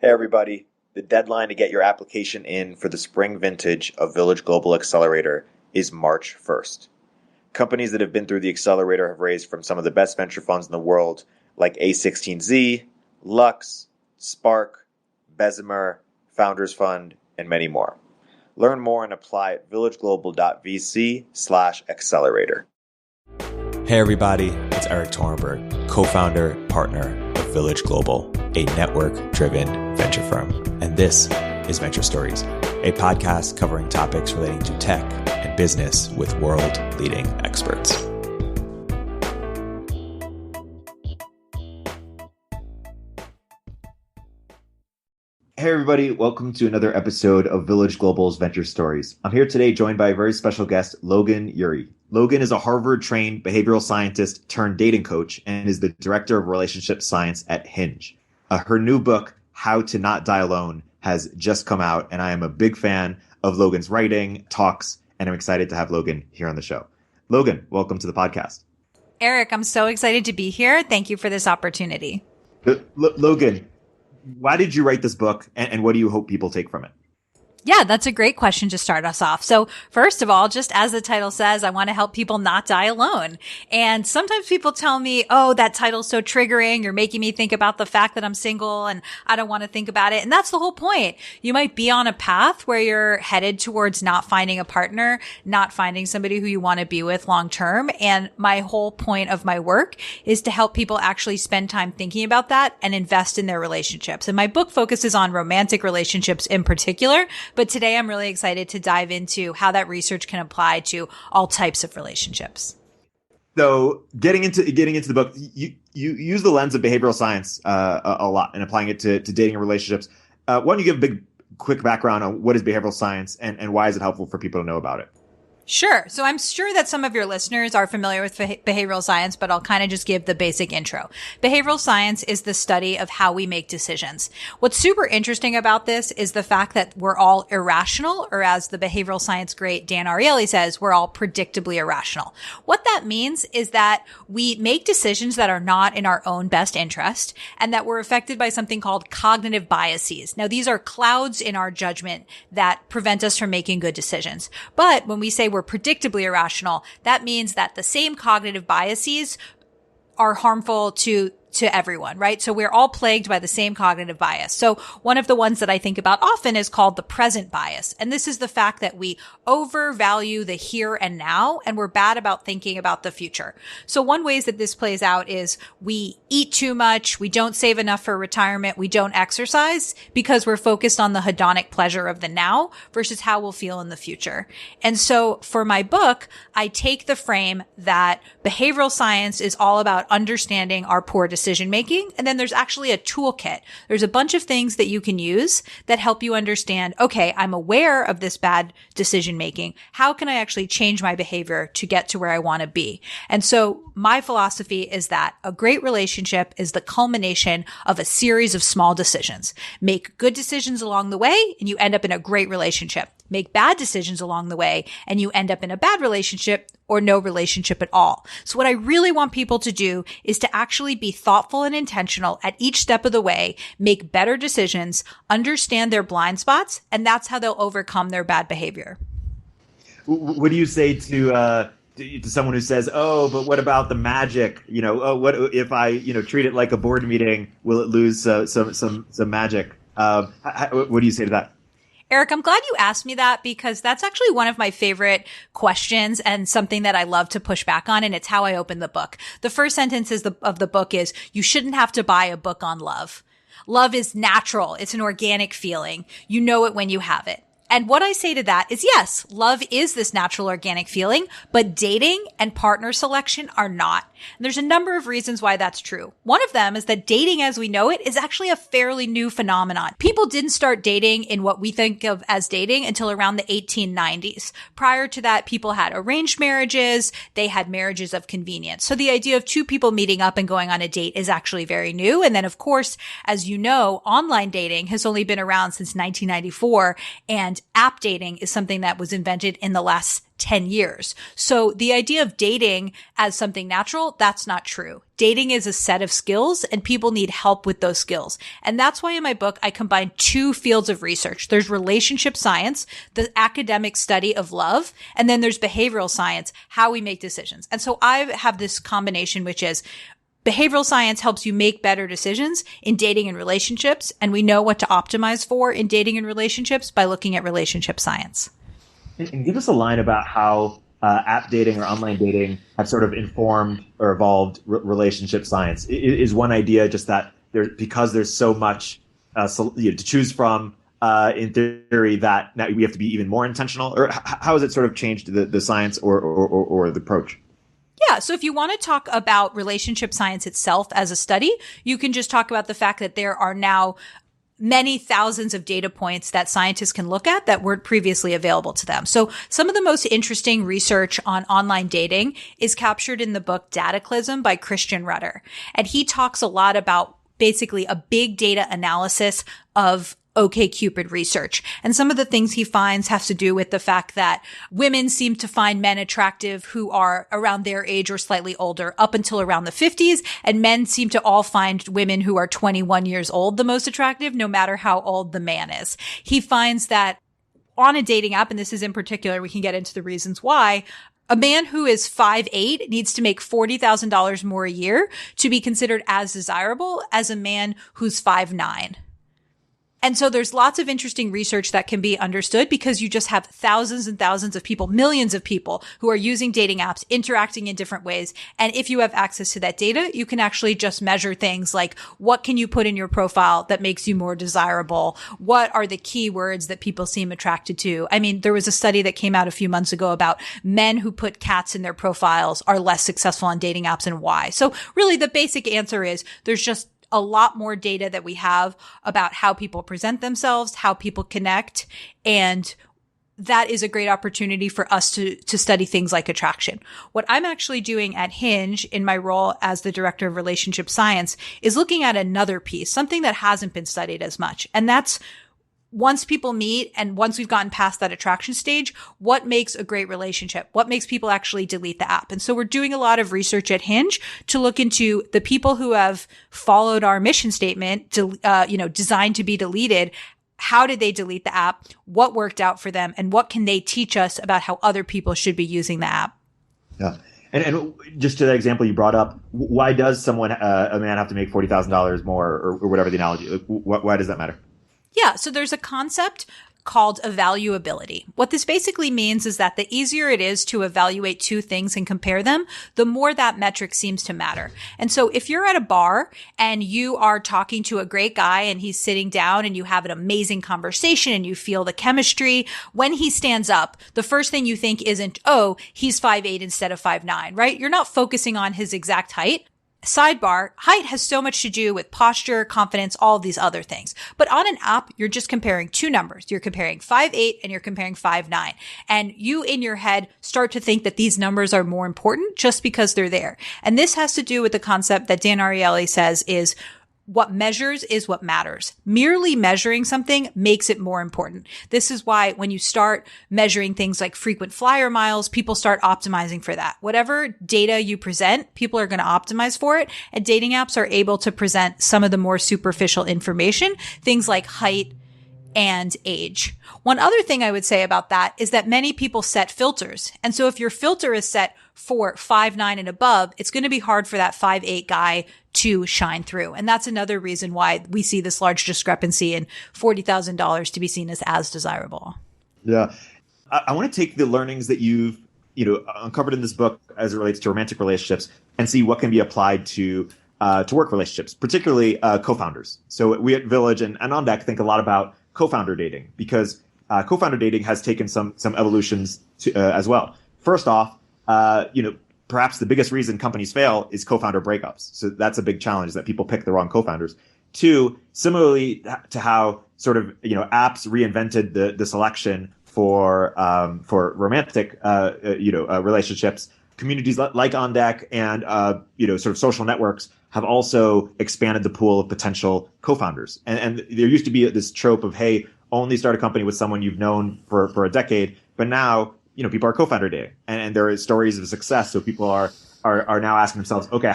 Hey everybody, the deadline to get your application in for the spring vintage of Village Global Accelerator is March 1st. Companies that have been through the accelerator have raised from some of the best venture funds in the world like A16Z, Lux, Spark, Bessemer, Founders Fund, and many more. Learn more and apply at villageglobal.vc/accelerator. Hey everybody, it's Erik Torenberg, co-founder, partner of Village Global, a network-driven venture firm. And this is Venture Stories, a podcast covering topics relating to tech and business with world-leading experts. Hey everybody, welcome to another episode of Village Global's Venture Stories. I'm here today joined by a very special guest, Logan Ury. Logan is a Harvard-trained behavioral scientist turned dating coach and is the director of relationship science at Hinge. Her new book, How to Not Die Alone, has just come out, and I am a big fan of Logan's writing, talks, and I'm excited to have Logan here on the show. Logan, welcome to the podcast. Erik, I'm so excited to be here. Thank you for this opportunity. Logan, why did you write this book, and what do you hope people take from it? Yeah, that's a great question to start us off. So first of all, just as the title says, I want to help people not die alone. And sometimes people tell me, oh, that title's so triggering. You're making me think about the fact that I'm single and I don't want to think about it. And that's the whole point. You might be on a path where you're headed towards not finding a partner, not finding somebody who you want to be with long term. And my whole point of my work is to help people actually spend time thinking about that and invest in their relationships. And my book focuses on romantic relationships in particular. But today I'm really excited to dive into how that research can apply to all types of relationships. So getting into the book, you use the lens of behavioral science a lot and applying it to dating and relationships. Why don't you give a quick background on what is behavioral science and why is it helpful for people to know about it? Sure. So I'm sure that some of your listeners are familiar with behavioral science, but I'll kind of just give the basic intro. Behavioral science is the study of how we make decisions. What's super interesting about this is the fact that we're all irrational, or as the behavioral science great Dan Ariely says, we're all predictably irrational. What that means is that we make decisions that are not in our own best interest and that we're affected by something called cognitive biases. Now, these are clouds in our judgment that prevent us from making good decisions. But when we say we're predictably irrational, that means that the same cognitive biases are harmful to everyone, right? So we're all plagued by the same cognitive bias. So one of the ones that I think about often is called the present bias. And this is the fact that we overvalue the here and now, and we're bad about thinking about the future. So one ways that this plays out is we eat too much, we don't save enough for retirement, we don't exercise because we're focused on the hedonic pleasure of the now versus how we'll feel in the future. And so for my book, I take the frame that behavioral science is all about understanding our poor decision making. And then there's actually a toolkit. There's a bunch of things that you can use that help you understand, okay, I'm aware of this bad decision making. How can I actually change my behavior to get to where I want to be? And so my philosophy is that a great relationship is the culmination of a series of small decisions. Make good decisions along the way and you end up in a great relationship. Make bad decisions along the way and you end up in a bad relationship or no relationship at all. So what I really want people to do is to actually be thoughtful and intentional at each step of the way, make better decisions, understand their blind spots, and that's how they'll overcome their bad behavior. What do you say to someone who says, "Oh, but what about the magic? What if I, treat it like a board meeting? Will it lose some magic?" What do you say to that? Erik, I'm glad you asked me that because that's actually one of my favorite questions and something that I love to push back on, and it's how I open the book. The first sentence of the book is, you shouldn't have to buy a book on love. Love is natural. It's an organic feeling. You know it when you have it. And what I say to that is, yes, love is this natural organic feeling, but dating and partner selection are not. And there's a number of reasons why that's true. One of them is that dating as we know it is actually a fairly new phenomenon. People didn't start dating in what we think of as dating until around the 1890s. Prior to that, people had arranged marriages. They had marriages of convenience. So the idea of two people meeting up and going on a date is actually very new. And then, of course, as you know, online dating has only been around since 1994. And app dating is something that was invented in the last 10 years. So the idea of dating as something natural, that's not true. Dating is a set of skills and people need help with those skills. And that's why in my book, I combine two fields of research. There's relationship science, the academic study of love, and then there's behavioral science, how we make decisions. And so I have this combination, which is behavioral science helps you make better decisions in dating and relationships. And we know what to optimize for in dating and relationships by looking at relationship science. And give us a line about how app dating or online dating have sort of informed or evolved relationship science. Is one idea just that because there's so much to choose from in theory that now we have to be even more intentional? Or how has it sort of changed the science or the approach? Yeah. So if you want to talk about relationship science itself as a study, you can just talk about the fact that there are now many thousands of data points that scientists can look at that weren't previously available to them. So some of the most interesting research on online dating is captured in the book Dataclysm by Christian Rudder. And he talks a lot about basically a big data analysis of OkCupid research. And some of the things he finds have to do with the fact that women seem to find men attractive who are around their age or slightly older up until around the 50s. And men seem to all find women who are 21 years old the most attractive, no matter how old the man is. He finds that on a dating app, and this is in particular, we can get into the reasons why, a man who is 5'8" needs to make $40,000 more a year to be considered as desirable as a man who's 5'9". And so there's lots of interesting research that can be understood because you just have thousands and thousands of people, millions of people who are using dating apps, interacting in different ways. And if you have access to that data, you can actually just measure things like what can you put in your profile that makes you more desirable? What are the keywords that people seem attracted to? I mean, there was a study that came out a few months ago about men who put cats in their profiles are less successful on dating apps and why. So really the basic answer is there's just a lot more data that we have about how people present themselves, how people connect. And that is a great opportunity for us to study things like attraction. What I'm actually doing at Hinge in my role as the director of relationship science is looking at another piece, something that hasn't been studied as much. And that's once people meet and once we've gotten past that attraction stage, what makes a great relationship? What makes people actually delete the app? And so we're doing a lot of research at Hinge to look into the people who have followed our mission statement to, designed to be deleted. How did they delete the app? What worked out for them? And what can they teach us about how other people should be using the app? Yeah. And just to that example you brought up, why does a man have to make $40,000 more or whatever the analogy? Why does that matter? Yeah. So there's a concept called evaluability. What this basically means is that the easier it is to evaluate two things and compare them, the more that metric seems to matter. And so if you're at a bar and you are talking to a great guy and he's sitting down and you have an amazing conversation and you feel the chemistry, when he stands up, the first thing you think isn't, oh, he's 5'8" instead of 5'9", right? You're not focusing on his exact height. Sidebar, height has so much to do with posture, confidence, all of these other things. But on an app, you're just comparing two numbers. You're comparing 5'8" and you're comparing 5'9". And you in your head start to think that these numbers are more important just because they're there. And this has to do with the concept that Dan Ariely says is what measures is what matters. Merely measuring something makes it more important. This is why when you start measuring things like frequent flyer miles, people start optimizing for that. Whatever data you present, people are going to optimize for it. And dating apps are able to present some of the more superficial information, things like height and age. One other thing I would say about that is that many people set filters. And so if your filter is set for 5'9" and above, it's going to be hard for that 5'8" guy to shine through. And that's another reason why we see this large discrepancy in $40,000 to be seen as desirable. Yeah. I want to take the learnings that you've uncovered in this book as it relates to romantic relationships and see what can be applied to work relationships, particularly co-founders. So we at Village and on deck think a lot about co-founder dating because co-founder dating has taken some evolutions as well. First off, perhaps the biggest reason companies fail is co-founder breakups. So that's a big challenge that people pick the wrong co-founders. Two, similarly to how sort of, apps reinvented the selection for romantic, relationships, communities like On Deck and, sort of social networks have also expanded the pool of potential co-founders. And there used to be this trope of, hey, only start a company with someone you've known for a decade, but now, people are co-founder dating, and there are stories of success. So people are now asking themselves, okay,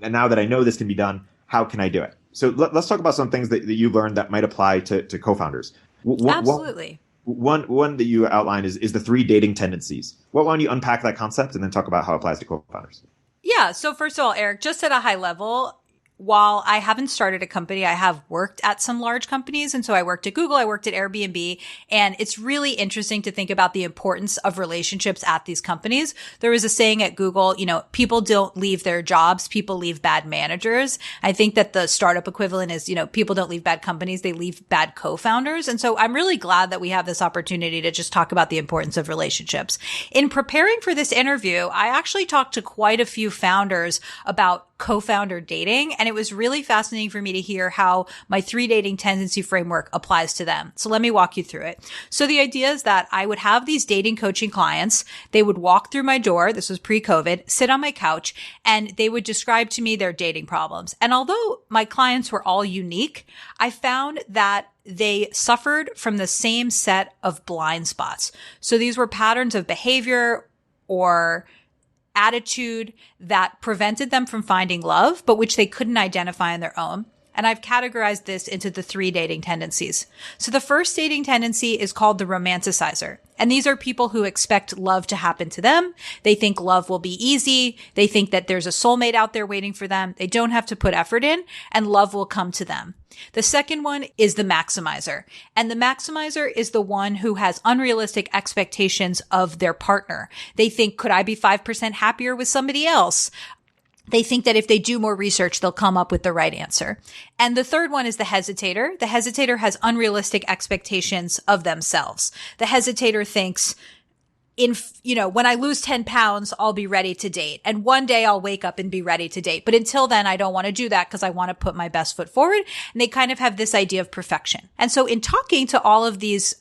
and now that I know this can be done, how can I do it? So let's talk about some things that you learned that might apply to co-founders. Absolutely. One that you outline is the 3 dating tendencies. Why don't you unpack that concept and then talk about how it applies to co-founders? Yeah. So first of all, Erik, just at a high level, while I haven't started a company, I have worked at some large companies. And so I worked at Google, I worked at Airbnb, and it's really interesting to think about the importance of relationships at these companies. There was a saying at Google, people don't leave their jobs, people leave bad managers. I think that the startup equivalent is, people don't leave bad companies, they leave bad co-founders. And so I'm really glad that we have this opportunity to just talk about the importance of relationships. In preparing for this interview, I actually talked to quite a few founders about co-founder dating. And it was really fascinating for me to hear how my 3 dating tendency framework applies to them. So let me walk you through it. So the idea is that I would have these dating coaching clients. They would walk through my door. This was pre-COVID, sit on my couch, and they would describe to me their dating problems. And although my clients were all unique, I found that they suffered from the same set of blind spots. So these were patterns of behavior or attitude that prevented them from finding love, but which they couldn't identify on their own. And I've categorized this into the 3 dating tendencies. So the first dating tendency is called the romanticizer. And these are people who expect love to happen to them. They think love will be easy. They think that there's a soulmate out there waiting for them. They don't have to put effort in, and love will come to them. The second one is the maximizer. And the maximizer is the one who has unrealistic expectations of their partner. They think, could I be 5% happier with somebody else? They think that if they do more research, they'll come up with the right answer. And the third one is the hesitator. The hesitator has unrealistic expectations of themselves. The hesitator thinks, when I lose 10 pounds, I'll be ready to date. And one day I'll wake up and be ready to date. But until then, I don't want to do that because I want to put my best foot forward. And they kind of have this idea of perfection. And so in talking to all of these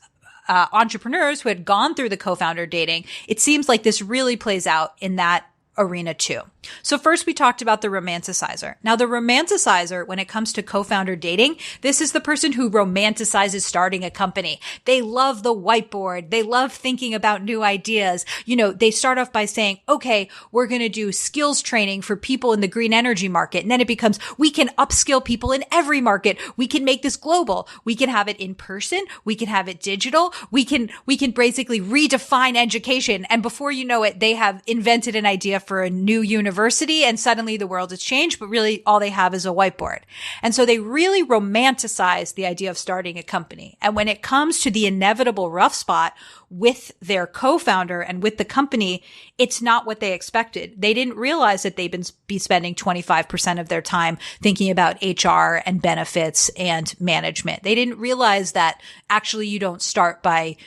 entrepreneurs who had gone through the co-founder dating, it seems like this really plays out in that arena too. So first we talked about the romanticizer. Now the romanticizer, when it comes to co-founder dating, this is the person who romanticizes starting a company. They love the whiteboard. They love thinking about new ideas. They start off by saying, okay, we're going to do skills training for people in the green energy market. And then it becomes, we can upskill people in every market. We can make this global. We can have it in person. We can have it digital. We can basically redefine education. And before you know it, they have invented an idea for a new university, and suddenly the world has changed, but really all they have is a whiteboard. And so they really romanticize the idea of starting a company. And when it comes to the inevitable rough spot with their co-founder and with the company, it's not what they expected. They didn't realize that they'd be spending 25% of their time thinking about HR and benefits and management. They didn't realize that actually you don't start by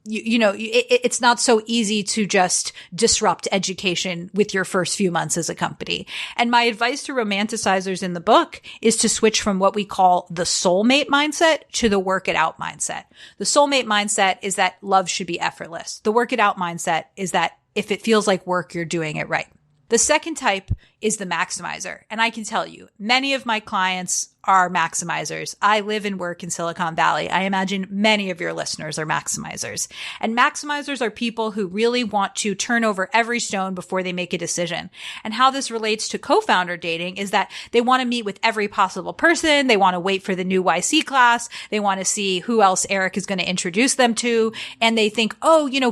it's not so easy to just disrupt education with your first few months as a company. And my advice to romanticizers in the book is to switch from what we call the soulmate mindset to the work it out mindset. The soulmate mindset is that love should be effortless. The work it out mindset is that if it feels like work, you're doing it right. The second type is the maximizer. And I can tell you, many of my clients are maximizers. I live and work in Silicon Valley. I imagine many of your listeners are maximizers. And maximizers are people who really want to turn over every stone before they make a decision. And how this relates to co-founder dating is that they want to meet with every possible person. They want to wait for the new YC class. They want to see who else Erik is going to introduce them to. And they think,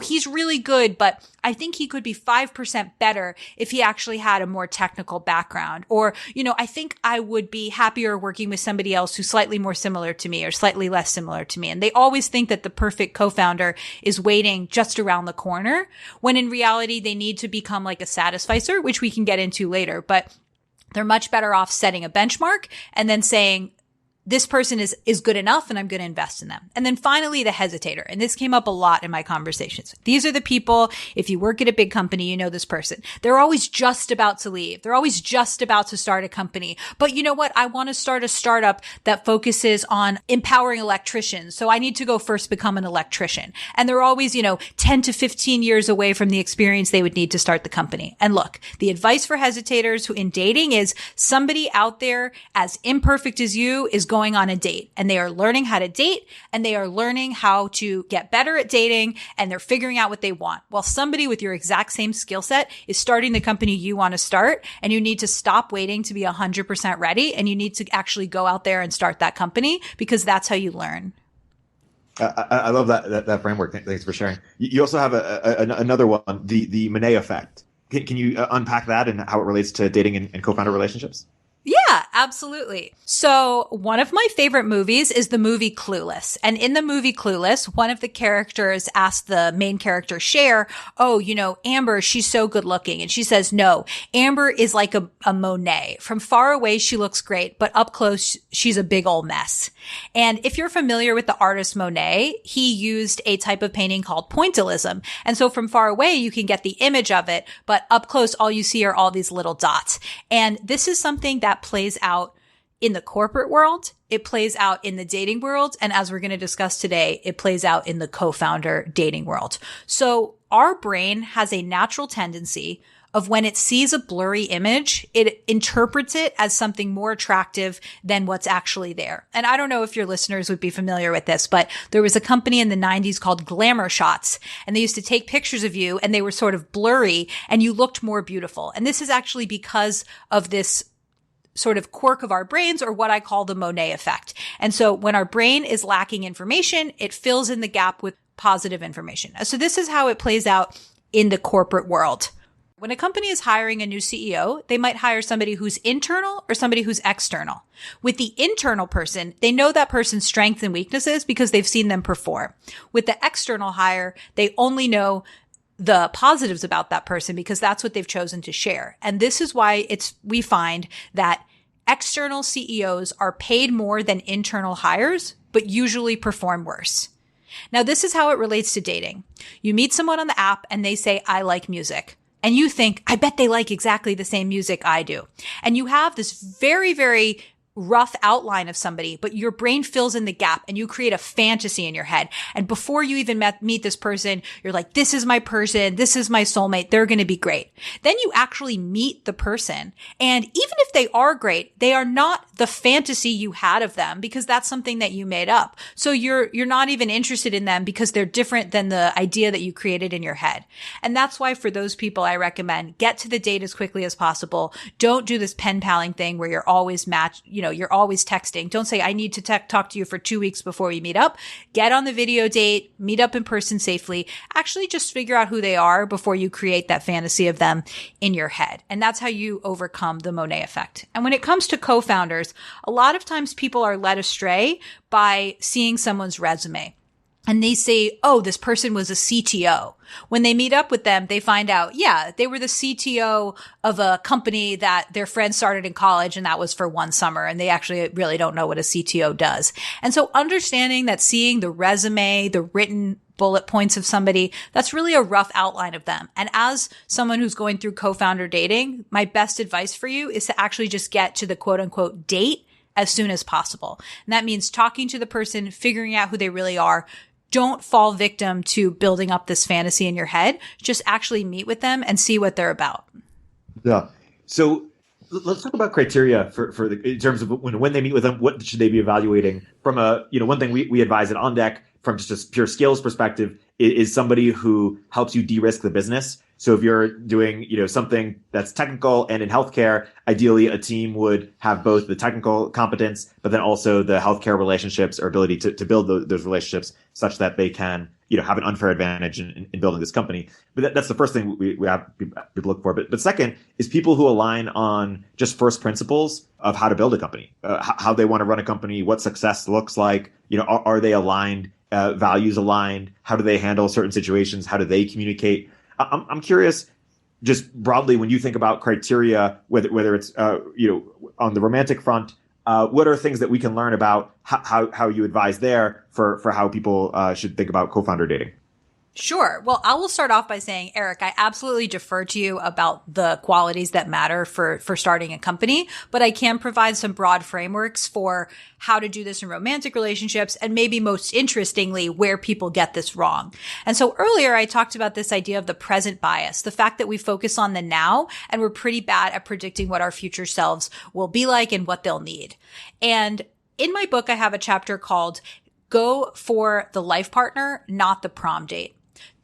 he's really good, but I think he could be 5% better if he actually had a more technical background. Or, I think I would be happier working with somebody else who's slightly more similar to me or slightly less similar to me. And they always think that the perfect co-founder is waiting just around the corner, when in reality, they need to become like a satisficer, which we can get into later. But they're much better off setting a benchmark and then saying, this person is good enough and I'm going to invest in them. And then finally, the hesitator. And this came up a lot in my conversations. These are the people, if you work at a big company, you know this person. They're always just about to leave. They're always just about to start a company. But you know what? I want to start a startup that focuses on empowering electricians. So I need to go first become an electrician. And they're always, 10 to 15 years away from the experience they would need to start the company. And look, the advice for hesitators who in dating is somebody out there as imperfect as you is going going on a date and they are learning how to date and they are learning how to get better at dating and they're figuring out what they want. While somebody with your exact same skill set is starting the company you want to start, and you need to stop waiting to be 100% ready and you need to actually go out there and start that company, because that's how you learn. I love that framework. Thanks for sharing. You also have another one, the Monet effect. Can you unpack that and how it relates to dating and co-founder relationships? Yeah, absolutely. So one of my favorite movies is the movie Clueless. And in the movie Clueless, one of the characters asks the main character, Cher, oh, Amber, she's so good looking. And she says, no, Amber is like a Monet. From far away, she looks great, but up close, she's a big old mess. And if you're familiar with the artist Monet, he used a type of painting called pointillism. And so from far away, you can get the image of it, but up close, all you see are all these little dots. And this is something that plays out in the corporate world. It plays out in the dating world. And as we're going to discuss today, it plays out in the co-founder dating world. So our brain has a natural tendency of, when it sees a blurry image, it interprets it as something more attractive than what's actually there. And I don't know if your listeners would be familiar with this, but there was a company in the 90s called Glamour Shots, and they used to take pictures of you and they were sort of blurry and you looked more beautiful. And this is actually because of this sort of quirk of our brains, or what I call the Monet effect. And so when our brain is lacking information, it fills in the gap with positive information. So this is how it plays out in the corporate world. When a company is hiring a new CEO, they might hire somebody who's internal or somebody who's external. With the internal person, they know that person's strengths and weaknesses because they've seen them perform. With the external hire, they only know the positives about that person because that's what they've chosen to share. And this is why we find that external CEOs are paid more than internal hires, but usually perform worse. Now, this is how it relates to dating. You meet someone on the app and they say, I like music. And you think, I bet they like exactly the same music I do. And you have this very, very rough outline of somebody, but your brain fills in the gap and you create a fantasy in your head. And before you even meet this person, you're like, this is my person. This is my soulmate. They're going to be great. Then you actually meet the person. And even if they are great, they are not the fantasy you had of them because that's something that you made up. So you're not even interested in them because they're different than the idea that you created in your head. And that's why for those people, I recommend get to the date as quickly as possible. Don't do this pen paling thing where you're always you're always texting. Don't say, I need to talk to you for 2 weeks before we meet up. Get on the video date, meet up in person safely. Actually just figure out who they are before you create that fantasy of them in your head. And that's how you overcome the Monet effect. And when it comes to co-founders, a lot of times people are led astray by seeing someone's resume. And they say, oh, this person was a CTO. When they meet up with them, they find out, yeah, they were the CTO of a company that their friends started in college, and that was for one summer. And they actually really don't know what a CTO does. And so understanding that seeing the resume, the written bullet points of somebody, that's really a rough outline of them. And as someone who's going through co-founder dating, my best advice for you is to actually just get to the quote unquote date as soon as possible. And that means talking to the person, figuring out who they really are. Don't fall victim to building up this fantasy in your head. Just actually meet with them and see what they're about. Yeah. So let's talk about criteria in terms of when they meet with them, what should they be evaluating from one thing we advise at On Deck from just a pure skills perspective is somebody who helps you de-risk the business. So if you're doing, something that's technical and in healthcare, ideally a team would have both the technical competence, but then also the healthcare relationships or ability to build those relationships such that they can, have an unfair advantage in building this company. But that's the first thing we have people look for. But second is people who align on just first principles of how to build a company, how they want to run a company, what success looks like, are they aligned, values aligned? How do they handle certain situations? How do they communicate? I'm curious, just broadly, when you think about criteria, whether it's on the romantic front, what are things that we can learn about how you advise there for how people should think about co-founder dating? Sure. Well, I will start off by saying, Erik, I absolutely defer to you about the qualities that matter for starting a company, but I can provide some broad frameworks for how to do this in romantic relationships and maybe most interestingly, where people get this wrong. And so earlier I talked about this idea of the present bias, the fact that we focus on the now and we're pretty bad at predicting what our future selves will be like and what they'll need. And in my book, I have a chapter called Go for the Life Partner, Not the Prom Date.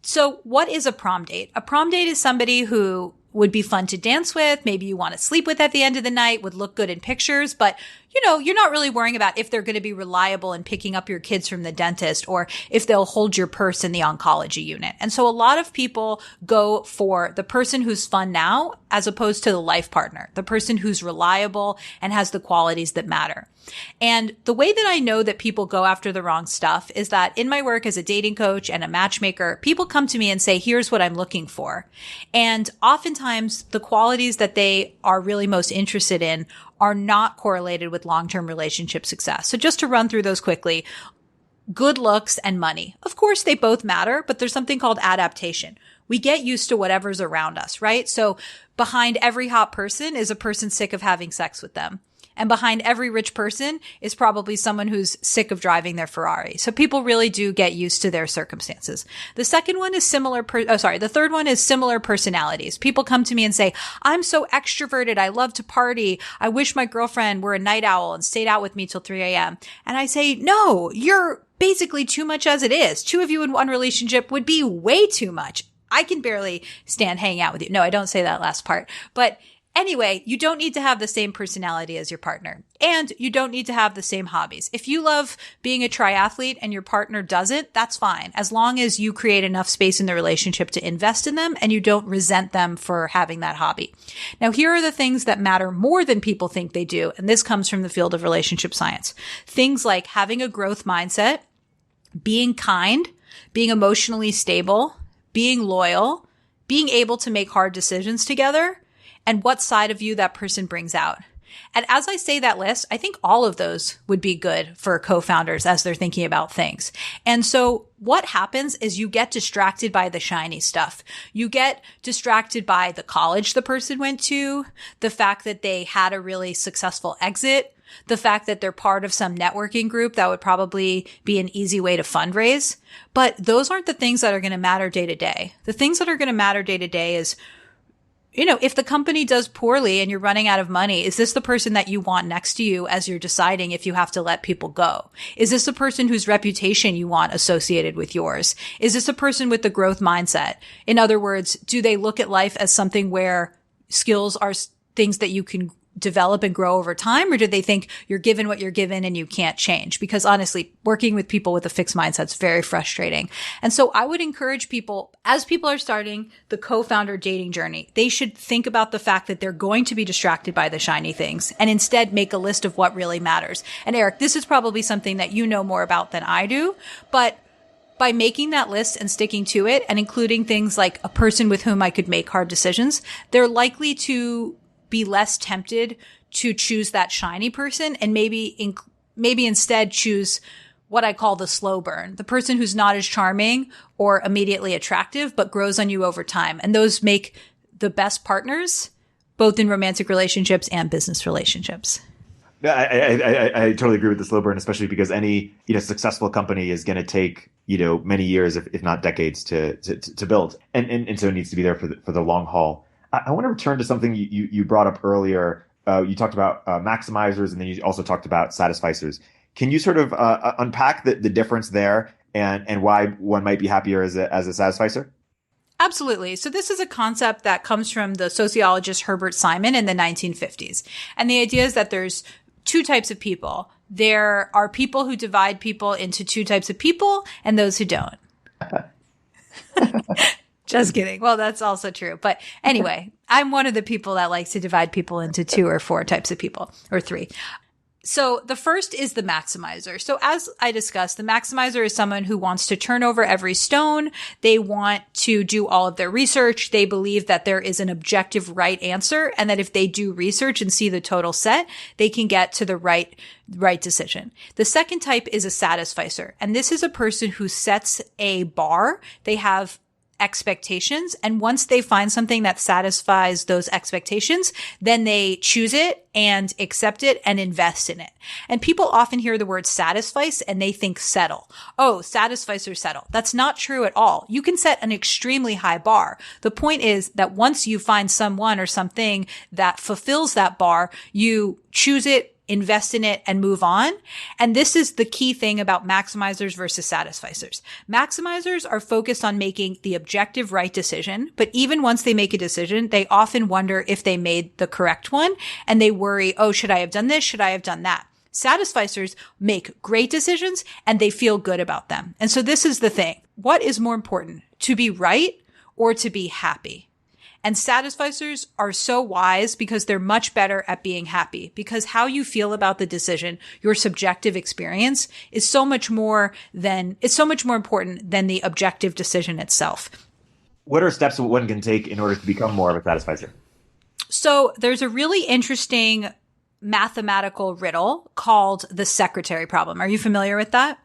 So what is a prom date? A prom date is somebody who would be fun to dance with. Maybe you want to sleep with at the end of the night, would look good in pictures, but you're not really worrying about if they're going to be reliable in picking up your kids from the dentist or if they'll hold your purse in the oncology unit. And so a lot of people go for the person who's fun now as opposed to the life partner, the person who's reliable and has the qualities that matter. And the way that I know that people go after the wrong stuff is that in my work as a dating coach and a matchmaker, people come to me and say, here's what I'm looking for. And oftentimes the qualities that they are really most interested in are not correlated with long-term relationship success. So just to run through those quickly, good looks and money. Of course, they both matter, but there's something called adaptation. We get used to whatever's around us, right? So behind every hot person is a person sick of having sex with them. And behind every rich person is probably someone who's sick of driving their Ferrari. So people really do get used to their circumstances. The third one is similar personalities. People come to me and say, I'm so extroverted. I love to party. I wish my girlfriend were a night owl and stayed out with me till 3 a.m. And I say, no, you're basically too much as it is. Two of you in one relationship would be way too much. I can barely stand hanging out with you. No, I don't say that last part, but anyway, you don't need to have the same personality as your partner, and you don't need to have the same hobbies. If you love being a triathlete and your partner doesn't, that's fine, as long as you create enough space in the relationship to invest in them and you don't resent them for having that hobby. Now, here are the things that matter more than people think they do, and this comes from the field of relationship science. Things like having a growth mindset, being kind, being emotionally stable, being loyal, being able to make hard decisions together, and what side of you that person brings out. And as I say that list, I think all of those would be good for co-founders as they're thinking about things. And so what happens is you get distracted by the shiny stuff. You get distracted by the college the person went to, the fact that they had a really successful exit, the fact that they're part of some networking group that would probably be an easy way to fundraise. But those aren't the things that are going to matter day to day. The things that are going to matter day to day is, if the company does poorly and you're running out of money, is this the person that you want next to you as you're deciding if you have to let people go? Is this the person whose reputation you want associated with yours? Is this a person with the growth mindset? In other words, do they look at life as something where skills are things that you can develop and grow over time, or do they think you're given what you're given and you can't change? Because honestly, working with people with a fixed mindset is very frustrating. And so I would encourage people, as people are starting the co-founder dating journey, they should think about the fact that they're going to be distracted by the shiny things and instead make a list of what really matters. And Erik, this is probably something that you know more about than I do, but by making that list and sticking to it and including things like a person with whom I could make hard decisions, they're likely to be less tempted to choose that shiny person and maybe instead choose what I call the slow burn, the person who's not as charming or immediately attractive, but grows on you over time. And those make the best partners, both in romantic relationships and business relationships. I totally agree with the slow burn, especially because any successful company is going to take many years, if not decades, to build, and so it needs to be there for the long haul. I want to return to something you brought up earlier. You talked about maximizers, and then you also talked about satisficers. Can you sort of unpack the difference there and why one might be happier as a satisficer? Absolutely. So this is a concept that comes from the sociologist Herbert Simon in the 1950s. And the idea is that there's two types of people. There are people who divide people into two types of people and those who don't. Just kidding. Well, that's also true. But anyway, I'm one of the people that likes to divide people into 2 or 4 types of people, or 3. So the first is the maximizer. So as I discussed, the maximizer is someone who wants to turn over every stone. They want to do all of their research. They believe that there is an objective right answer, and that if they do research and see the total set, they can get to the right decision. The second type is a satisficer. And this is a person who sets a bar. They have expectations. And once they find something that satisfies those expectations, then they choose it and accept it and invest in it. And people often hear the word satisfice and they think settle. Oh, satisfice or settle. That's not true at all. You can set an extremely high bar. The point is that once you find someone or something that fulfills that bar, you choose it, invest in it, and move on. And this is the key thing about maximizers versus satisficers. Maximizers are focused on making the objective right decision, but even once they make a decision, they often wonder if they made the correct one, and they worry, oh, should I have done this? Should I have done that? Satisficers make great decisions and they feel good about them. And so this is the thing. What is more important, to be right or to be happy? And satisficers are so wise because they're much better at being happy, because how you feel about the decision, your subjective experience, is so much more important than the objective decision itself. What are steps one can take in order to become more of a satisficer? So there's a really interesting mathematical riddle called the secretary problem. Are you familiar with that?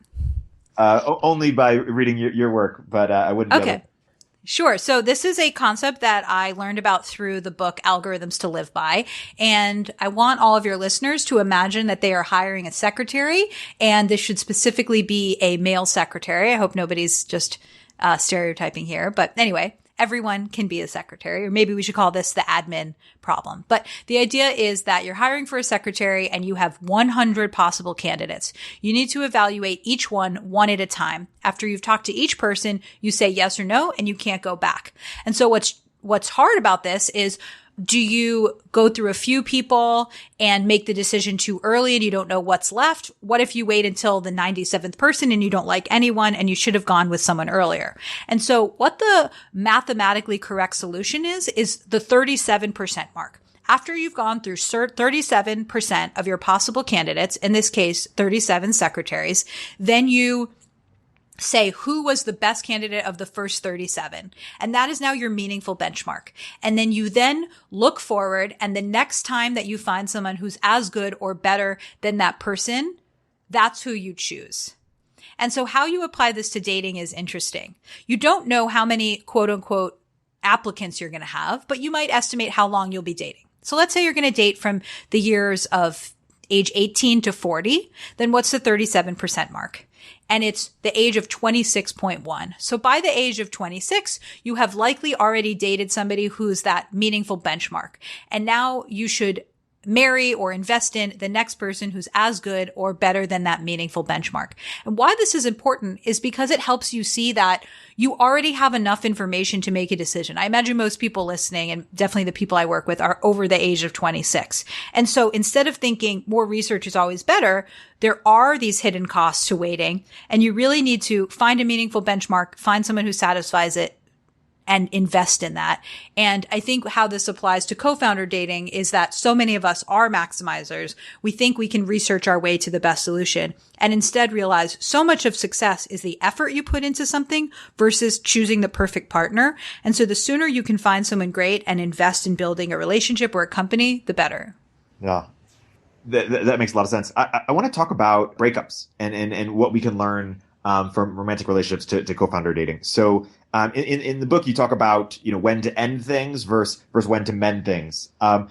Only by reading your work, but I wouldn't be able to. Sure. So this is a concept that I learned about through the book Algorithms to Live By. And I want all of your listeners to imagine that they are hiring a secretary, and this should specifically be a male secretary. I hope nobody's just stereotyping here. But anyway, everyone can be a secretary, or maybe we should call this the admin problem. But the idea is that you're hiring for a secretary and you have 100 possible candidates. You need to evaluate each one at a time. After you've talked to each person, you say yes or no, and you can't go back. And so what's hard about this is, do you go through a few people and make the decision too early and you don't know what's left? What if you wait until the 97th person and you don't like anyone and you should have gone with someone earlier? And so what the mathematically correct solution is the 37% mark. After you've gone through 37% of your possible candidates, in this case, 37 secretaries, then you say who was the best candidate of the first 37. And that is now your meaningful benchmark. And then you look forward, and the next time that you find someone who's as good or better than that person, that's who you choose. And so how you apply this to dating is interesting. You don't know how many quote unquote applicants you're going to have, but you might estimate how long you'll be dating. So let's say you're going to date from the years of age 18 to 40. Then what's the 37% mark? And it's the age of 26.1. So by the age of 26, you have likely already dated somebody who's that meaningful benchmark. And now you should marry or invest in the next person who's as good or better than that meaningful benchmark. And why this is important is because it helps you see that you already have enough information to make a decision. I imagine most people listening, and definitely the people I work with, are over the age of 26. And so instead of thinking more research is always better, there are these hidden costs to waiting, and you really need to find a meaningful benchmark, find someone who satisfies it, and invest in that. And I think how this applies to co-founder dating is that so many of us are maximizers. We think we can research our way to the best solution, and instead realize so much of success is the effort you put into something versus choosing the perfect partner. And so the sooner you can find someone great and invest in building a relationship or a company, the better. Yeah. That makes a lot of sense. I want to talk about breakups and what we can learn from romantic relationships to co-founder dating. So in the book, you talk about when to end things versus when to mend things. Why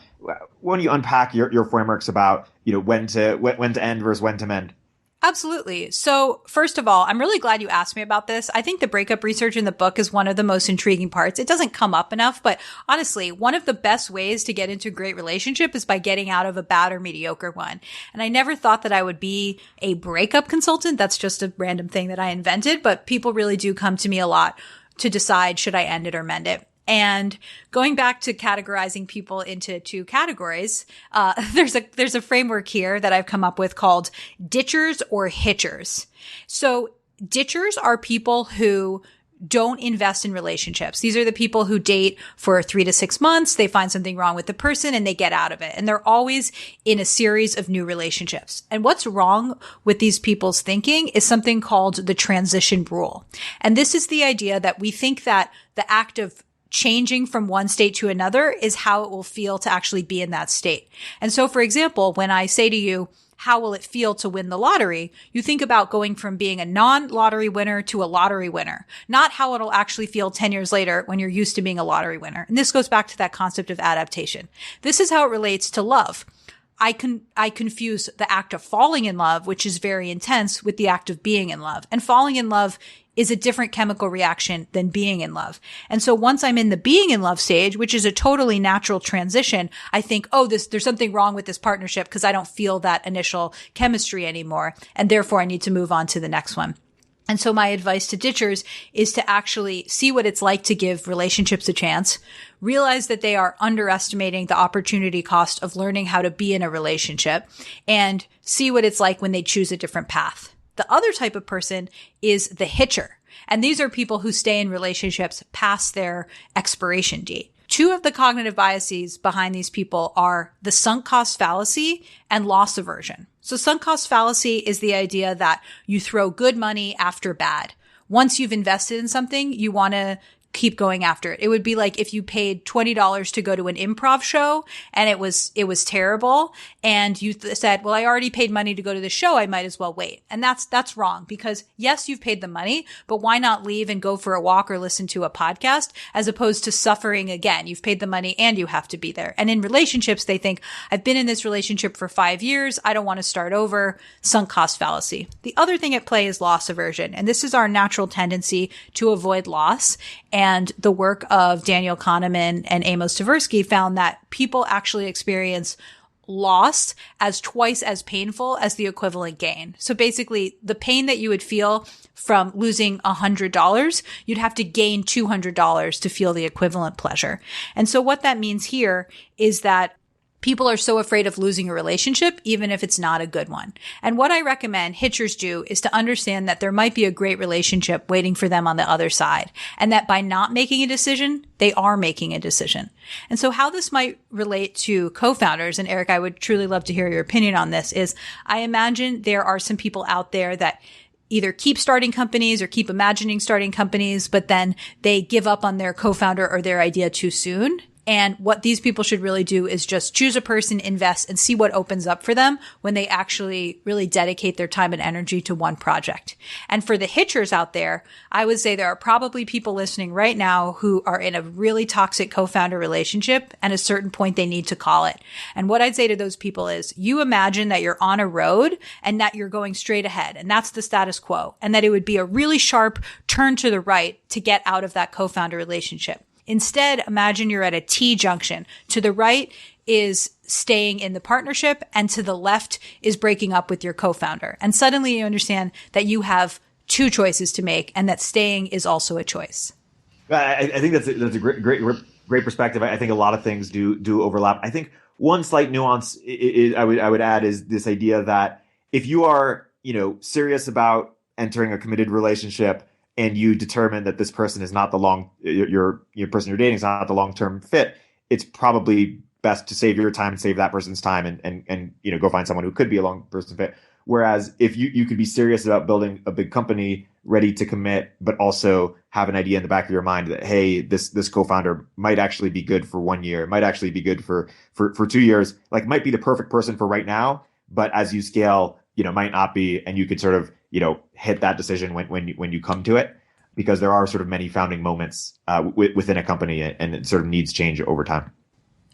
don't you unpack your frameworks about when to end versus when to mend? Absolutely. So first of all, I'm really glad you asked me about this. I think the breakup research in the book is one of the most intriguing parts. It doesn't come up enough, but honestly, one of the best ways to get into a great relationship is by getting out of a bad or mediocre one. And I never thought that I would be a breakup consultant. That's just a random thing that I invented, but people really do come to me a lot to decide, should I end it or mend it? And going back to categorizing people into two categories, there's a framework here that I've come up with called ditchers or hitchers. So ditchers are people who don't invest in relationships. These are the people who date for 3 to 6 months. They find something wrong with the person and they get out of it. And they're always in a series of new relationships. And what's wrong with these people's thinking is something called the transition rule. And this is the idea that we think that the act of changing from one state to another is how it will feel to actually be in that state. And so, for example, when I say to you, how will it feel to win the lottery? You think about going from being a non-lottery winner to a lottery winner, not how it'll actually feel 10 years later when you're used to being a lottery winner. And this goes back to that concept of adaptation. This is how it relates to love. I confuse the act of falling in love, which is very intense, with the act of being in love. And falling in love is a different chemical reaction than being in love. And so once I'm in the being in love stage, which is a totally natural transition, I think, oh, there's something wrong with this partnership because I don't feel that initial chemistry anymore. And therefore I need to move on to the next one. And so my advice to ditchers is to actually see what it's like to give relationships a chance, realize that they are underestimating the opportunity cost of learning how to be in a relationship, and see what it's like when they choose a different path. The other type of person is the hitcher. And these are people who stay in relationships past their expiration date. Two of the cognitive biases behind these people are the sunk cost fallacy and loss aversion. So sunk cost fallacy is the idea that you throw good money after bad. Once you've invested in something, you want to keep going after it. It would be like if you paid $20 to go to an improv show and it was terrible, and you said, well, I already paid money to go to the show, I might as well wait. And that's wrong, because yes, you've paid the money, but why not leave and go for a walk or listen to a podcast as opposed to suffering again? You've paid the money and you have to be there. And in relationships, they think, I've been in this relationship for 5 years, I don't want to start over. Sunk cost fallacy. The other thing at play is loss aversion. And this is our natural tendency to avoid loss. And the work of Daniel Kahneman and Amos Tversky found that people actually experience loss as twice as painful as the equivalent gain. So basically, the pain that you would feel from losing $100, you'd have to gain $200 to feel the equivalent pleasure. And so what that means here is that people are so afraid of losing a relationship, even if it's not a good one. And what I recommend hitchers do is to understand that there might be a great relationship waiting for them on the other side. And that by not making a decision, they are making a decision. And so how this might relate to co-founders, and Erik, I would truly love to hear your opinion on this, is I imagine there are some people out there that either keep starting companies or keep imagining starting companies, but then they give up on their co-founder or their idea too soon. And what these people should really do is just choose a person, invest, and see what opens up for them when they actually really dedicate their time and energy to one project. And for the hitchers out there, I would say there are probably people listening right now who are in a really toxic co-founder relationship, and at a certain point they need to call it. And what I'd say to those people is, you imagine that you're on a road and that you're going straight ahead, and that's the status quo, and that it would be a really sharp turn to the right to get out of that co-founder relationship. Instead, imagine you're at a T-junction. To the right is staying in the partnership, and to the left is breaking up with your co-founder. And suddenly you understand that you have two choices to make, and that staying is also a choice. I think that's a great perspective. I think a lot of things do overlap. I think one slight nuance I would add is this idea that if you are, serious about entering a committed relationship, and you determine that this person is not your person you're dating is not the long-term fit, it's probably best to save your time and save that person's time and go find someone who could be a long-person fit. Whereas if you could be serious about building a big company, ready to commit, but also have an idea in the back of your mind that, hey, this co-founder might actually be good for 1 year, might actually be good for 2 years, like might be the perfect person for right now, but as you scale, might not be, and you could sort of hit that decision when you come to it, because there are sort of many founding moments within a company, and it sort of needs change over time.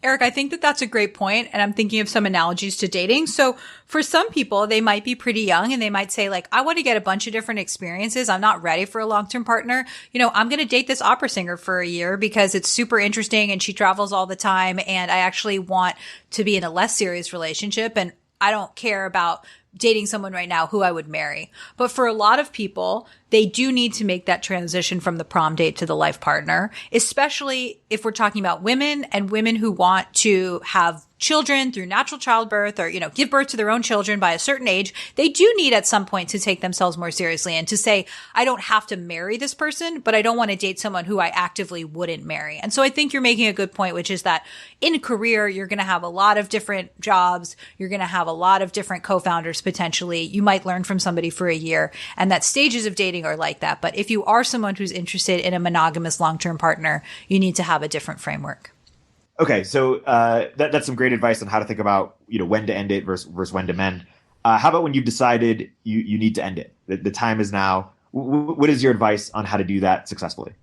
Erik, I think that that's a great point, and I'm thinking of some analogies to dating. So for some people, they might be pretty young, and they might say, like, I want to get a bunch of different experiences. I'm not ready for a long-term partner. I'm going to date this opera singer for a year because it's super interesting and she travels all the time, and I actually want to be in a less serious relationship, and I don't care about dating someone right now who I would marry. But for a lot of people, they do need to make that transition from the prom date to the life partner, especially if we're talking about women and women who want to have children through natural childbirth or, give birth to their own children by a certain age. They do need at some point to take themselves more seriously and to say, I don't have to marry this person, but I don't want to date someone who I actively wouldn't marry. And so I think you're making a good point, which is that in a career, you're going to have a lot of different jobs. You're going to have a lot of different co-founders potentially. You might learn from somebody for a year, and that stages of dating are like that. But if you are someone who's interested in a monogamous long-term partner, you need to have a different framework. Okay, so that's some great advice on how to think about when to end it versus when to mend. How about when you've decided you need to end it? The time is now. What is your advice on how to do that successfully?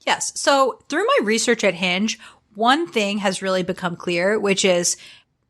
Yes. So through my research at Hinge, one thing has really become clear, which is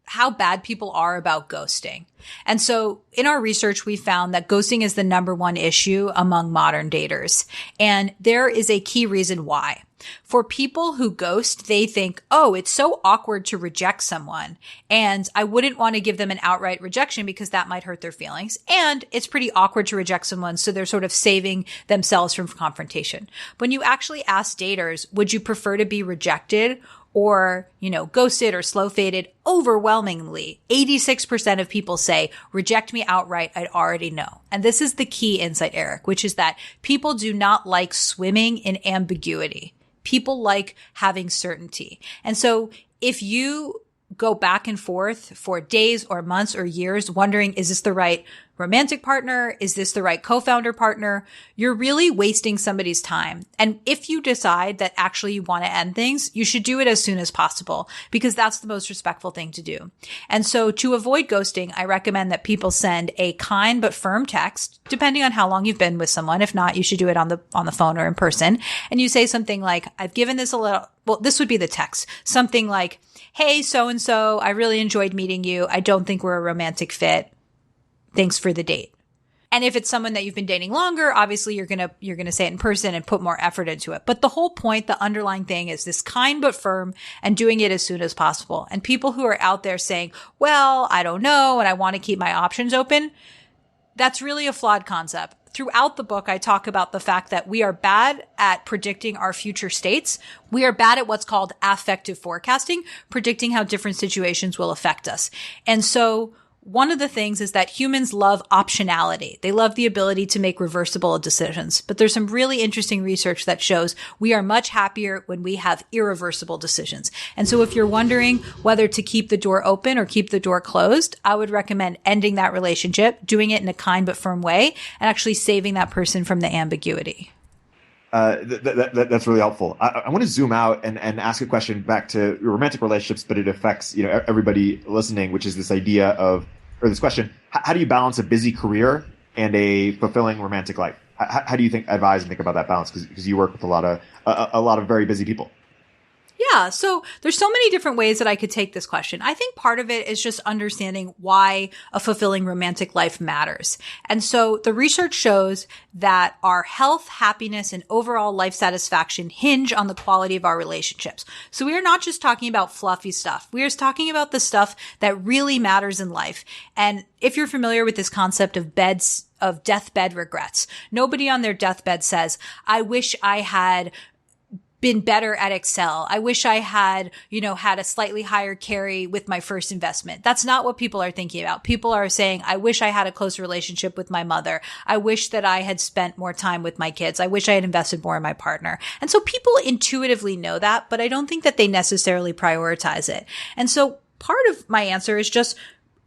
how bad people are about ghosting. And so in our research, we found that ghosting is the number one issue among modern daters. And there is a key reason why. For people who ghost, they think, oh, it's so awkward to reject someone. And I wouldn't want to give them an outright rejection because that might hurt their feelings. And it's pretty awkward to reject someone. So they're sort of saving themselves from confrontation. When you actually ask daters, would you prefer to be rejected or, ghosted or slow faded? Overwhelmingly, 86% of people say, reject me outright, I'd already know. And this is the key insight, Erik, which is that people do not like swimming in ambiguity. People like having certainty. And so if you go back and forth for days or months or years wondering, is this the right romantic partner? Is this the right co-founder partner? You're really wasting somebody's time. And if you decide that actually you want to end things, you should do it as soon as possible because that's the most respectful thing to do. And so to avoid ghosting, I recommend that people send a kind but firm text, depending on how long you've been with someone. If not, you should do it on the phone or in person. And you say something like, I've given this a little, well, this would be the text. Something like, hey, so-and-so, I really enjoyed meeting you. I don't think we're a romantic fit. Thanks for the date. And if it's someone that you've been dating longer, obviously you're going to say it in person and put more effort into it. But the whole point, the underlying thing is this kind but firm and doing it as soon as possible. And people who are out there saying, well, I don't know, and I want to keep my options open, that's really a flawed concept. Throughout the book, I talk about the fact that we are bad at predicting our future states. We are bad at what's called affective forecasting, predicting how different situations will affect us. And so one of the things is that humans love optionality. They love the ability to make reversible decisions. But there's some really interesting research that shows we are much happier when we have irreversible decisions. And so if you're wondering whether to keep the door open or keep the door closed, I would recommend ending that relationship, doing it in a kind but firm way, and actually saving that person from the ambiguity. That's really helpful. I want to zoom out and ask a question back to romantic relationships, but it affects everybody listening, which is this idea of, or this question: how do you balance a busy career and a fulfilling romantic life? How do you advise and think about that balance? Because you work with a lot of very busy people. Yeah. So there's so many different ways that I could take this question. I think part of it is just understanding why a fulfilling romantic life matters. And so the research shows that our health, happiness, and overall life satisfaction hinge on the quality of our relationships. So we are not just talking about fluffy stuff. We are talking about the stuff that really matters in life. And if you're familiar with this concept of deathbed regrets, nobody on their deathbed says, I wish I had been better at Excel. I wish I had, had a slightly higher carry with my first investment. That's not what people are thinking about. People are saying, I wish I had a close relationship with my mother. I wish that I had spent more time with my kids. I wish I had invested more in my partner. And so people intuitively know that, but I don't think that they necessarily prioritize it. And so part of my answer is just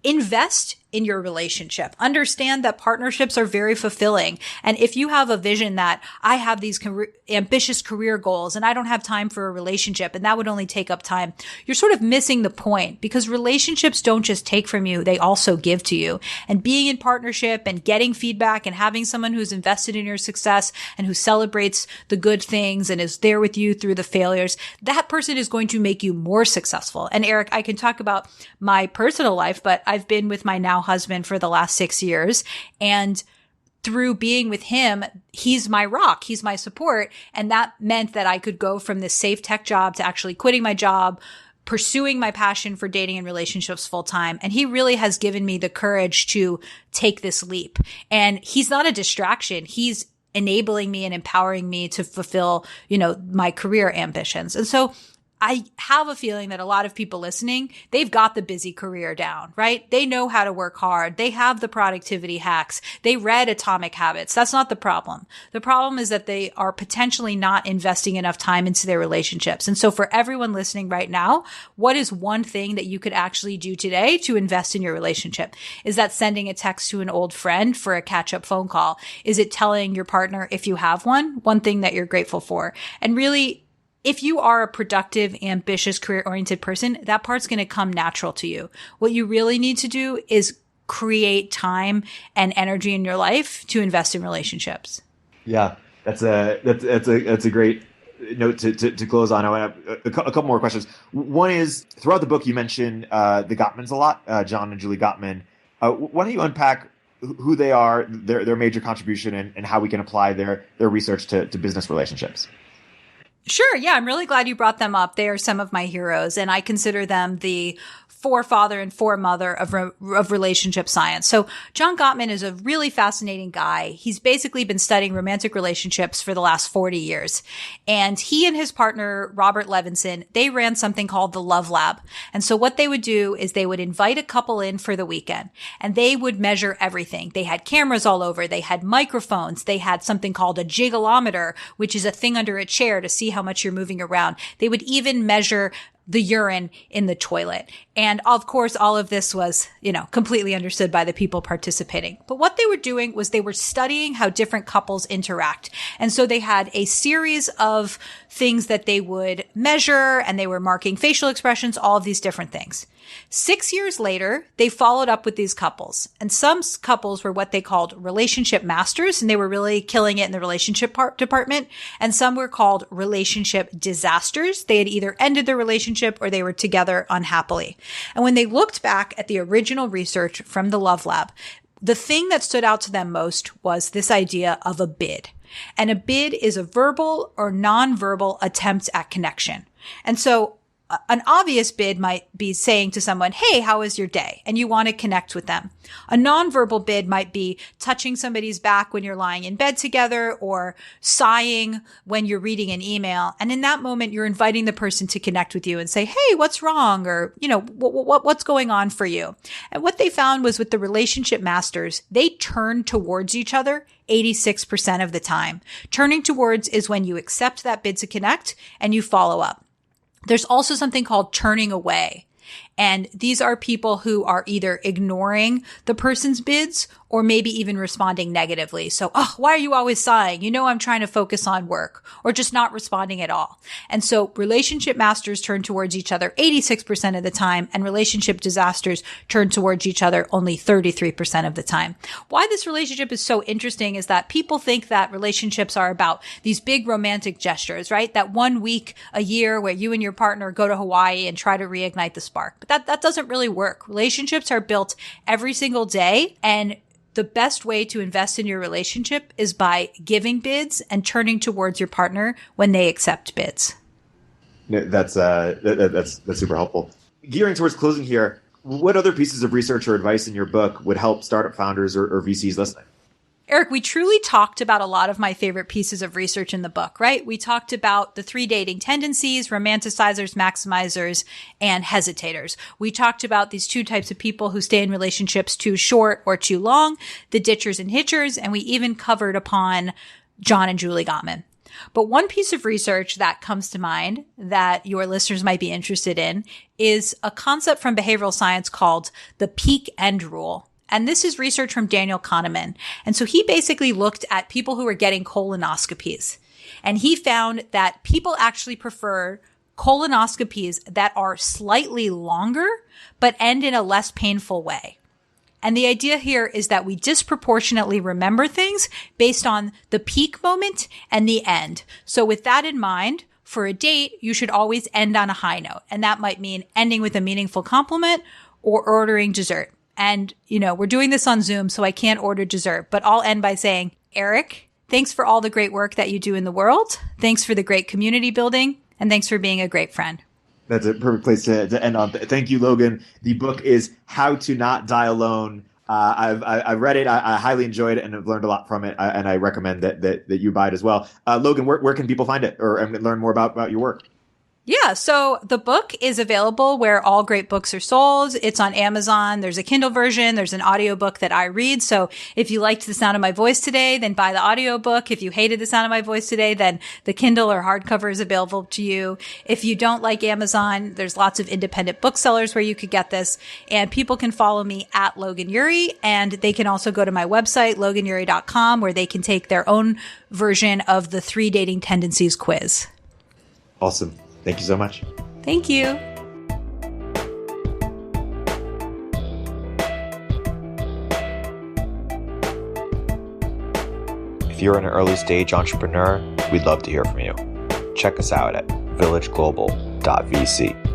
invest in your relationship. Understand that partnerships are very fulfilling. And if you have a vision that I have these ambitious career goals and I don't have time for a relationship and that would only take up time, you're sort of missing the point because relationships don't just take from you, they also give to you. And being in partnership and getting feedback and having someone who's invested in your success and who celebrates the good things and is there with you through the failures, that person is going to make you more successful. And Erik, I can talk about my personal life, but I've been with my now husband for the last 6 years. And through being with him, he's my rock. He's my support. And that meant that I could go from this safe tech job to actually quitting my job, pursuing my passion for dating and relationships full time. And he really has given me the courage to take this leap. And he's not a distraction. He's enabling me and empowering me to fulfill, my career ambitions. And so I have a feeling that a lot of people listening, they've got the busy career down, right? They know how to work hard. They have the productivity hacks. They read Atomic Habits. That's not the problem. The problem is that they are potentially not investing enough time into their relationships. And so for everyone listening right now, what is one thing that you could actually do today to invest in your relationship? Is that sending a text to an old friend for a catch-up phone call? Is it telling your partner, if you have one thing that you're grateful for? And really, if you are a productive, ambitious, career-oriented person, that part's going to come natural to you. What you really need to do is create time and energy in your life to invest in relationships. Yeah, that's a great note to close on. I want to have a couple more questions. One is, throughout the book, you mention the Gottmans a lot, John and Julie Gottman. Why don't you unpack who they are, their major contribution, and how we can apply their research to business relationships? Sure. Yeah. I'm really glad you brought them up. They are some of my heroes, and I consider them the forefather and foremother of relationship science. So John Gottman is a really fascinating guy. He's basically been studying romantic relationships for the last 40 years. And he and his partner, Robert Levinson, they ran something called the Love Lab. And so what they would do is they would invite a couple in for the weekend, and they would measure everything. They had cameras all over. They had microphones. They had something called a jiggleometer, which is a thing under a chair to see how much you're moving around. They would even measure the urine in the toilet. And of course, all of this was, completely understood by the people participating. But what they were doing was they were studying how different couples interact. And so they had a series of things that they would measure, and they were marking facial expressions, all of these different things. 6 years later, they followed up with these couples, and some couples were what they called relationship masters, and they were really killing it in the relationship department. And some were called relationship disasters. They had either ended their relationship or they were together unhappily. And when they looked back at the original research from the Love Lab, the thing that stood out to them most was this idea of a bid. And a bid is a verbal or nonverbal attempt at connection. And so an obvious bid might be saying to someone, "Hey, how was your day?" And you want to connect with them. A nonverbal bid might be touching somebody's back when you're lying in bed together, or sighing when you're reading an email. And in that moment, you're inviting the person to connect with you and say, "Hey, what's wrong?" Or, what's going on for you? And what they found was, with the relationship masters, they turned towards each other 86% of the time. Turning towards is when you accept that bid to connect and you follow up. There's also something called turning away. And these are people who are either ignoring the person's bids or maybe even responding negatively. So, why are you always sighing? I'm trying to focus on work, or just not responding at all. And so relationship masters turn towards each other 86% of the time, and relationship disasters turn towards each other only 33% of the time. Why this relationship is so interesting is that people think that relationships are about these big romantic gestures, right? That 1 week a year where you and your partner go to Hawaii and try to reignite the spark. But that doesn't really work. Relationships are built every single day, and the best way to invest in your relationship is by giving bids and turning towards your partner when they accept bids. That's super helpful. Gearing towards closing here, what other pieces of research or advice in your book would help startup founders or VCs listening? Eric, we truly talked about a lot of my favorite pieces of research in the book, right? We talked about the 3 dating tendencies: romanticizers, maximizers, and hesitators. We talked about these 2 types of people who stay in relationships too short or too long, the ditchers and hitchers, and we even covered upon John and Julie Gottman. But one piece of research that comes to mind that your listeners might be interested in is a concept from behavioral science called the peak end rule. And this is research from Daniel Kahneman. And so he basically looked at people who were getting colonoscopies. And he found that people actually prefer colonoscopies that are slightly longer, but end in a less painful way. And the idea here is that we disproportionately remember things based on the peak moment and the end. So with that in mind, for a date, you should always end on a high note. And that might mean ending with a meaningful compliment or ordering dessert. And, we're doing this on Zoom, so I can't order dessert, but I'll end by saying, "Erik, thanks for all the great work that you do in the world. Thanks for the great community building, and thanks for being a great friend." That's a perfect place to end on. Thank you, Logan. The book is How to Not Die Alone. I've read it. I highly enjoyed it and have learned a lot from it. And I recommend that you buy it as well. Logan, where can people find it or learn more about your work? Yeah, so the book is available where all great books are sold. It's on Amazon. There's a Kindle version. There's an audiobook that I read. So if you liked the sound of my voice today, then buy the audiobook. If you hated the sound of my voice today, then the Kindle or hardcover is available to you. If you don't like Amazon, there's lots of independent booksellers where you could get this. And people can follow me at Logan Ury, and they can also go to my website, loganury.com, where they can take their own version of the 3 dating tendencies quiz. Awesome. Thank you so much. Thank you. If you're an early stage entrepreneur, we'd love to hear from you. check us out at villageglobal.vc.